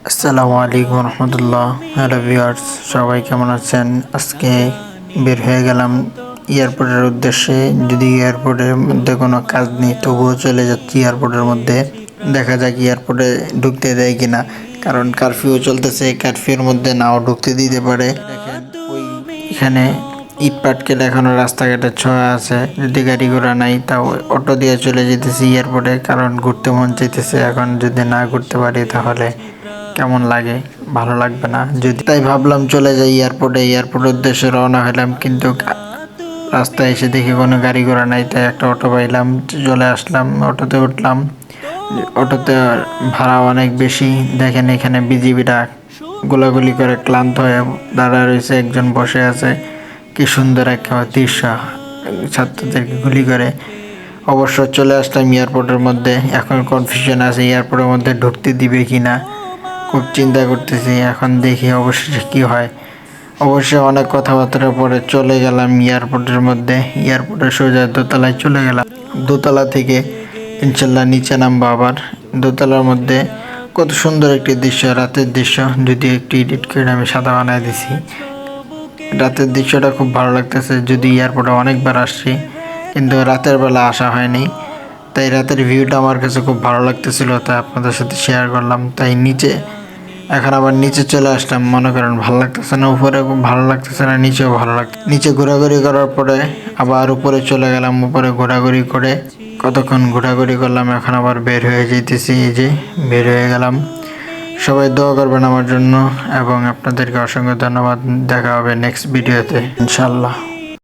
আসসালামু আলাইকুম রহমতুল্লাহ। Hello viewers, সবাই কেমন আছেন? আজকে বের হয়ে গেলাম এয়ারপোর্টের উদ্দেশ্যে। যদি এয়ারপোর্টের মধ্যে কোনো কাজ নেই তবুও চলে যাচ্ছি এয়ারপোর্টের মধ্যে। দেখা যাক এয়ারপোর্টে ঢুকতে দেয় কিনা, কারণ কারফিউ চলতেছে। কারফিউর মধ্যে নাও ঢুকতে দিতে পারে। দেখেন ওই এখানে ইট পাটকেল এখনো রাস্তাঘাটে ছোঁয়া আছে। যদি গাড়ি ঘোড়া নাই তাও অটো দিয়ে চলে যেতেছি এয়ারপোর্টে, কারণ ঘুরতে মন চাইতেছে। এখন যদি না ঘুরতে পারি তাহলে কেমন লাগে, ভালো লাগবে না। যদি তাই ভাবলাম চলে যাই এয়ারপোর্টে। এয়ারপোর্টের উদ্দেশ্যে রওনা হলাম, কিন্তু রাস্তায় এসে দেখি কোনো গাড়ি ঘোড়া নাই। তাই একটা অটো পাইলাম, চলে আসলাম, অটোতে উঠলাম। অটোতে ভাড়া অনেক বেশি। দেখেন এখানে বিজিবিরা গোলাগুলি করে ক্লান্ত হয়ে দাঁড়ায় রয়েছে, একজন বসে আছে। কি সুন্দর একটা দৃশ্য, ছাত্রদেরকে গুলি করে। অবশ্য চলে আসলাম এয়ারপোর্টের মধ্যে। এখন কনফিউশন আছে এয়ারপোর্টের মধ্যে ঢুকতে দিবে কিনা, খুব চিন্তা করতেছি। এখন দেখি অবশেষে কি হয়। অবশ্যই অনেক কথাবার্তার পরে চলে গেলাম এয়ারপোর্টের মধ্যে। এয়ারপোর্টের সোজা দোতলায় চলে গেলাম। দোতলা থেকে ইনশাল্লাহ নিচে নামবো আবার। দোতলার মধ্যে কত সুন্দর একটি দৃশ্য, রাতের দৃশ্য। যদি একটু এডিট করে আমি সাদা বানায় দিছি। রাতের দৃশ্যটা খুব ভালো লাগতেছে। যদি এয়ারপোর্টে অনেকবার আসছি, কিন্তু রাতের বেলা আসা হয়নি। তাই রাতের ভিউটা আমার কাছে খুব ভালো লাগতেছিল, তাই আপনাদের সাথে শেয়ার করলাম। তাই নিচে এখন আবার নিচে চলে আসলাম। মনে করেন ভালো লাগতেছে না, উপরে খুব ভালো লাগতেছে না, নিচেও ভালো লাগছে। নিচে ঘোরাঘুরি করার পরে আবার উপরে চলে গেলাম। উপরে ঘোরাঘুরি করে কতক্ষণ ঘোরাঘুরি করলাম, এখন আবার বের হয়ে যেতেছি। এই যে বের হয়ে গেলাম। সবাই দোয়া করবেন আমার জন্য, এবং আপনাদেরকে অসংখ্য ধন্যবাদ। দেখা হবে নেক্সট ভিডিওতে ইনশাল্লাহ।